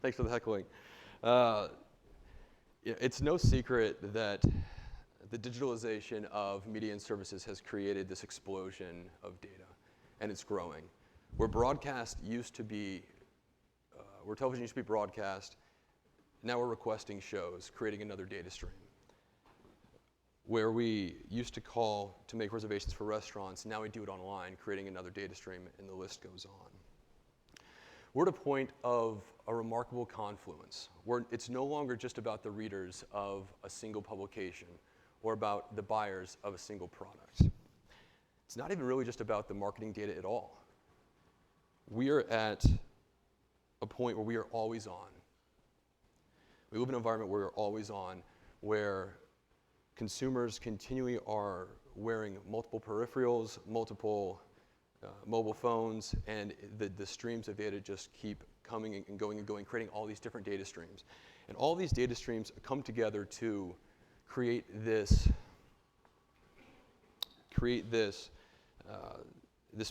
Thanks for the heckling. It's no secret that the digitalization of media and services has created this explosion of data, and it's growing. Where broadcast used to be, where television used to be broadcast, now we're requesting shows, creating another data stream. Where we used to call to make reservations for restaurants, now we do it online, creating another data stream, and the list goes on. We're at a point of a remarkable confluence, where it's no longer just about the readers of a single publication or about the buyers of a single product. It's not even really just about the marketing data at all. We are at a point where we are always on. We live in an environment where we're always on, where consumers continually are wearing multiple peripherals, multiple mobile phones, and the streams of data just keep coming and going, creating all these different data streams. And all these data streams come together to create this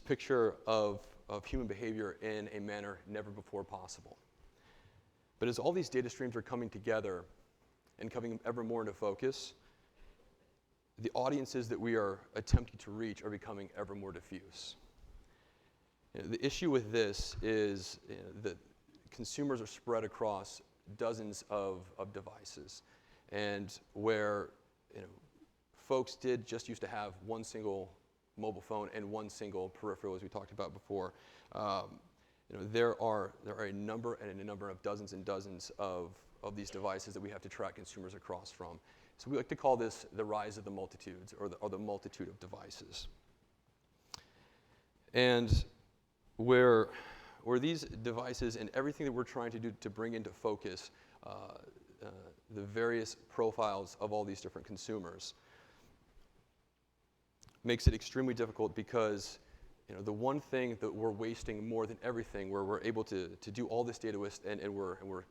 picture of human behavior in a manner never before possible. But as all these data streams are coming together and coming ever more into focus, the audiences that we are attempting to reach are becoming ever more diffuse. The issue with this is that consumers are spread across dozens of devices, and where folks did just used to have one single mobile phone and one single peripheral, as we talked about before. There are a number of dozens and dozens of these devices that we have to track consumers across from. So we like to call this the rise of the multitudes, or the multitude of devices. And where these devices and everything that we're trying to do to bring into focus the various profiles of all these different consumers makes it extremely difficult, because the one thing that we're wasting more than everything, where we're able to do all this data with, and we're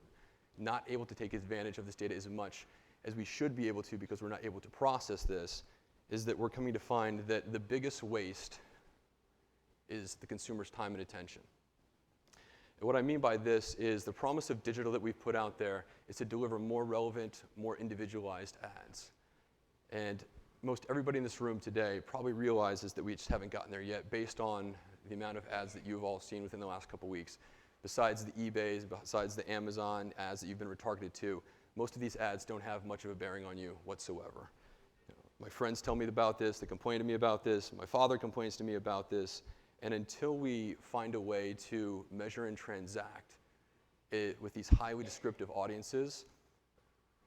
not able to take advantage of this data as much as we should be able to, because we're not able to process this, is that we're coming to find that the biggest waste is the consumer's time and attention. And what I mean by this is the promise of digital that we've put out there is to deliver more relevant, more individualized ads. And most everybody in this room today probably realizes that we just haven't gotten there yet, based on the amount of ads that you've all seen within the last couple weeks. Besides the eBays, besides the Amazon ads that you've been retargeted to, most of these ads don't have much of a bearing on you whatsoever. My friends tell me about this, they complain to me about this, my father complains to me about this, and until we find a way to measure and transact it with these highly descriptive audiences,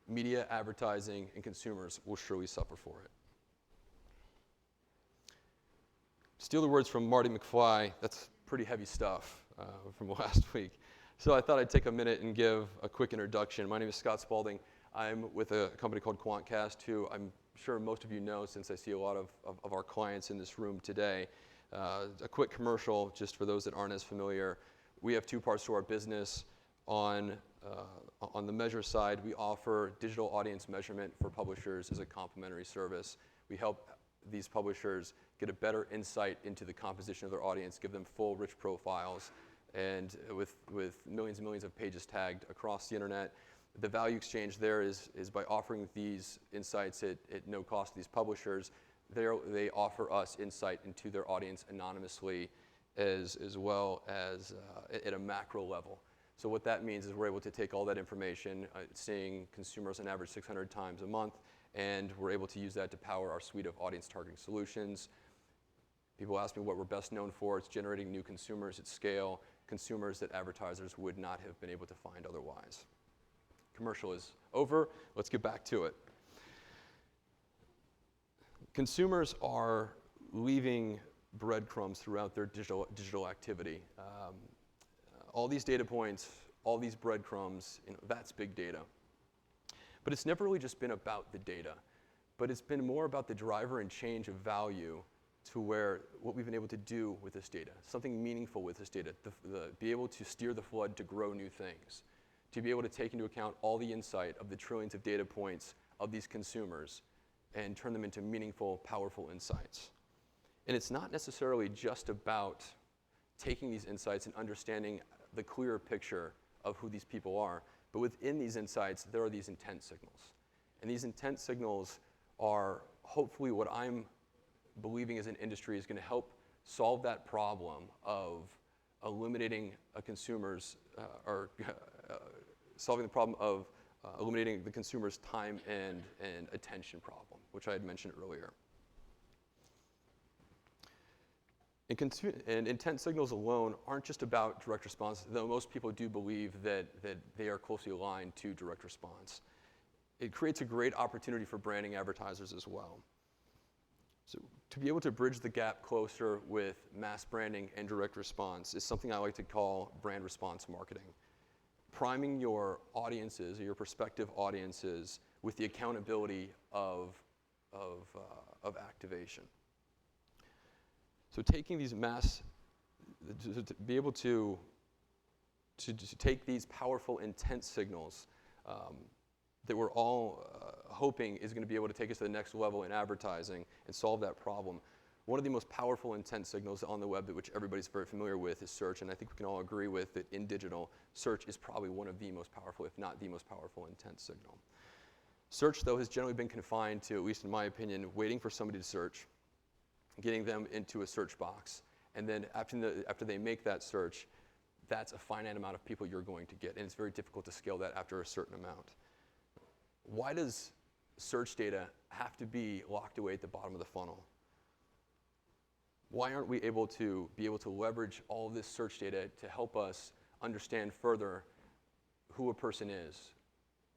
media, advertising, and consumers will surely suffer for it. Steal the words from Marty McFly, that's pretty heavy stuff from last week. So I thought I'd take a minute and give a quick introduction. My name is Scott Spaulding. I'm with a company called Quantcast, who I'm sure most of you know, since I see a lot of our clients in this room today. A quick commercial, just for those that aren't as familiar. We have two parts to our business. On the measure side, we offer digital audience measurement for publishers as a complimentary service. We help these publishers get a better insight into the composition of their audience, give them full, rich profiles, and with millions and millions of pages tagged across the internet. The value exchange there is by offering these insights at no cost to these publishers. They offer us insight into their audience anonymously, as well as at a macro level. So what that means is we're able to take all that information, seeing consumers on average 600 times a month, and we're able to use that to power our suite of audience targeting solutions. People ask me what we're best known for. It's generating new consumers at scale, consumers that advertisers would not have been able to find otherwise. Commercial is over. Let's get back to it. Consumers are leaving breadcrumbs throughout their digital activity. All these data points, all these breadcrumbs, that's big data. But it's never really just been about the data, but it's been more about the driver and change of value to where what we've been able to do with this data, something meaningful with this data, be able to steer the flood to grow new things, to be able to take into account all the insight of the trillions of data points of these consumers and turn them into meaningful, powerful insights. And it's not necessarily just about taking these insights and understanding the clearer picture of who these people are. But within these insights, there are these intent signals. And these intent signals are hopefully what I'm believing as an industry is going to help solve that problem of eliminating a consumer's, solving the problem of eliminating the consumer's time and attention problem, which I had mentioned earlier. And intent signals alone aren't just about direct response, though most people do believe that they are closely aligned to direct response. It creates a great opportunity for branding advertisers as well. So to be able to bridge the gap closer with mass branding and direct response is something I like to call brand response marketing. Priming your audiences, or your prospective audiences, with the accountability of activation. So taking these to be able to take these powerful intent signals that we're all hoping is going to be able to take us to the next level in advertising and solve that problem. One of the most powerful intent signals on the web, which everybody's very familiar with, is search, and I think we can all agree with that in digital, search is probably one of the most powerful, if not the most powerful intent signal. Search, though, has generally been confined to, at least in my opinion, waiting for somebody to search, getting them into a search box, and then after they make that search, that's a finite amount of people you're going to get, and it's very difficult to scale that after a certain amount. Why does search data have to be locked away at the bottom of the funnel? Why aren't we able to leverage all of this search data to help us understand further who a person is,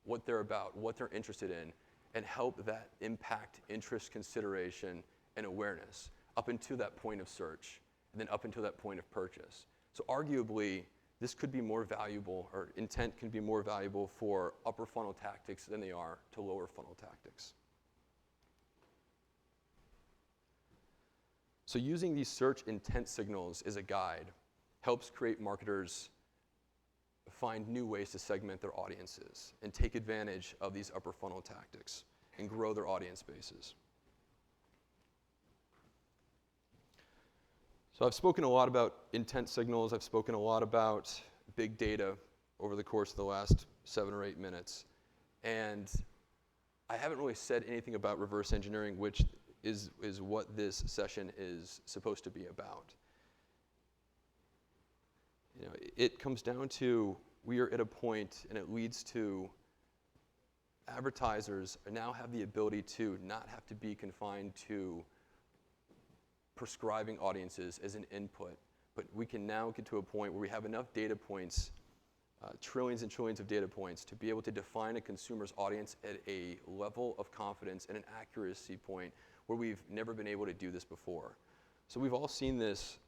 what they're about, what they're interested in, and help that impact interest, consideration, and awareness up until that point of search, and then up until that point of purchase. So arguably, this could be more valuable, or intent can be more valuable for upper funnel tactics than they are to lower funnel tactics. So using these search intent signals as a guide helps create marketers find new ways to segment their audiences and take advantage of these upper funnel tactics and grow their audience bases. So I've spoken a lot about intent signals. I've spoken a lot about big data over the course of the last 7 or 8 minutes. And I haven't really said anything about reverse engineering, which is what this session is supposed to be about. You know, it comes down to, we are at a point, and it leads to advertisers now have the ability to not have to be confined to prescribing audiences as an input, but we can now get to a point where we have enough data points, trillions and trillions of data points, to be able to define a consumer's audience at a level of confidence and an accuracy point where we've never been able to do this before. So we've all seen this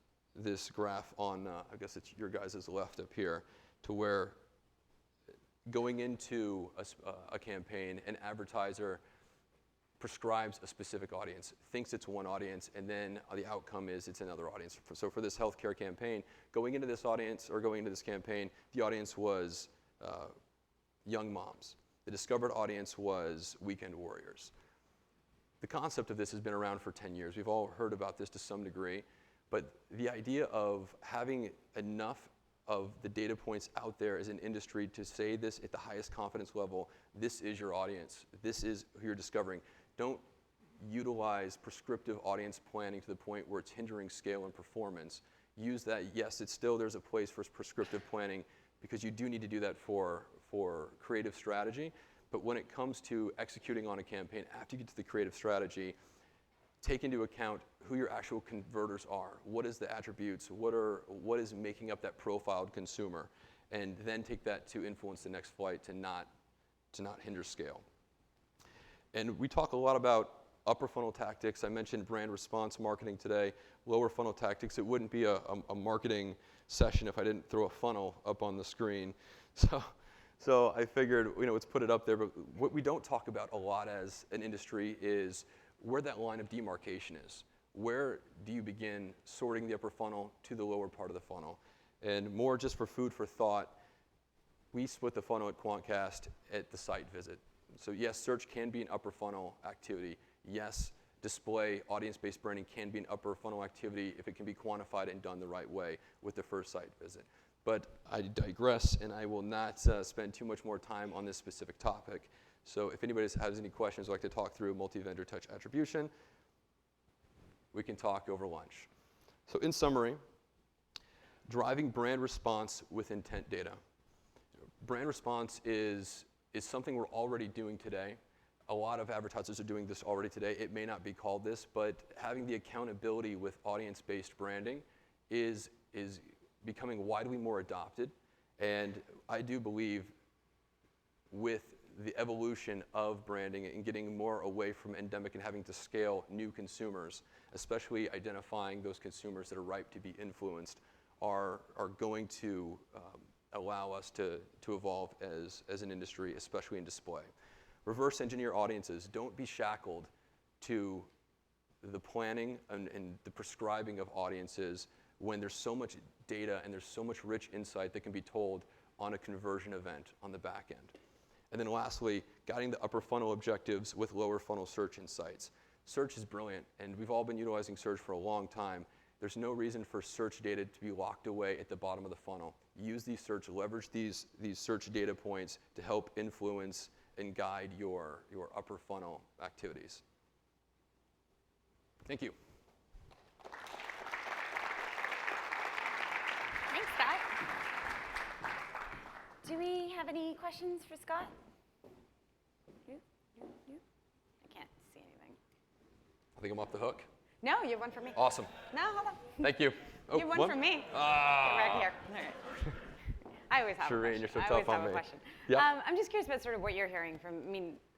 graph on, I guess it's your guys' left up here, to where going into a campaign, an advertiser prescribes a specific audience, thinks it's one audience, and then the outcome is it's another audience. So for this healthcare campaign, going into this audience, or going into this campaign, the audience was young moms. The discovered audience was weekend warriors. The concept of this has been around for 10 years. We've all heard about this to some degree, but the idea of having enough of the data points out there as an industry to say this at the highest confidence level, this is your audience, this is who you're discovering. Don't utilize prescriptive audience planning to the point where it's hindering scale and performance. Use that, yes, it's still, there's a place for prescriptive planning, because you do need to do that for creative strategy. But when it comes to executing on a campaign, after you get to the creative strategy, take into account who your actual converters are. What is the attributes? What is making up that profiled consumer? And then take that to influence the next flight to not hinder scale. And we talk a lot about upper funnel tactics. I mentioned brand response marketing today. Lower funnel tactics. It wouldn't be a marketing session if I didn't throw a funnel up on the screen. So I figured, let's put it up there. But what we don't talk about a lot as an industry is where that line of demarcation is. Where do you begin sorting the upper funnel to the lower part of the funnel? And more just for food for thought, we split the funnel at Quantcast at the site visit. So yes, search can be an upper funnel activity. Yes, display, audience-based branding can be an upper funnel activity if it can be quantified and done the right way with the first site visit. But I digress, and I will not spend too much more time on this specific topic. So if anybody has any questions or like to talk through multi-vendor touch attribution, we can talk over lunch. So in summary, driving brand response with intent data. Brand response is something we're already doing today. A lot of advertisers are doing this already today. It may not be called this, but having the accountability with audience-based branding is becoming widely more adopted. And I do believe with the evolution of branding and getting more away from endemic and having to scale new consumers, especially identifying those consumers that are ripe to be influenced, are going to allow us to evolve as an industry, especially in display. Reverse engineer audiences. Don't be shackled to the planning and the prescribing of audiences when there's so much data and there's so much rich insight that can be told on a conversion event on the back end. And then lastly, guiding the upper funnel objectives with lower funnel search insights. Search is brilliant, and we've all been utilizing search for a long time. There's no reason for search data to be locked away at the bottom of the funnel. Use these leverage these search data points to help influence and guide your upper funnel activities. Thank you. Thanks, Scott. Do we have any questions for Scott? You? I can't see anything. I think I'm off the hook. No, you have one for me. Awesome. No, hold on. Thank you. Oh, you have one for me. Ah. Right here. Okay. I always have a question. You're so I tough always on have me. a question. Yeah. I'm just curious about sort of what you're hearing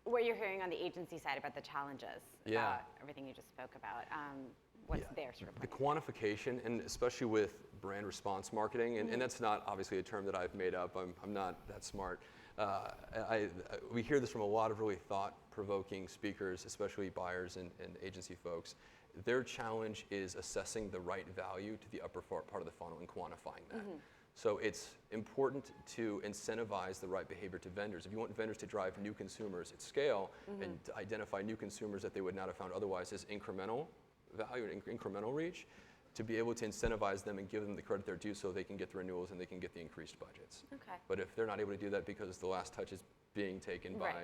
what you're hearing on the agency side about the challenges. Yeah. Everything you just spoke about. What's their sort of The point? quantification, and especially with brand response marketing, and that's not obviously a term that I've made up. I'm not that smart. We hear this from a lot of really thought-provoking speakers, especially buyers and agency folks. Their challenge is assessing the right value to the upper part of the funnel and quantifying that. So it's important to incentivize the right behavior to vendors. If you want vendors to drive new consumers at scale and to identify new consumers that they would not have found otherwise as incremental value and incremental reach, to be able to incentivize them and give them the credit they're due so they can get the renewals and they can get the increased budgets. Okay. But if they're not able to do that because the last touch is being taken by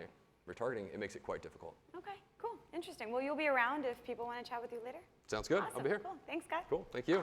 retargeting, it makes it quite difficult. Okay, cool, interesting. Well, you'll be around if people want to chat with you later? Sounds good. Awesome. I'll be here. Cool. Thanks, Scott. Cool. Thank you.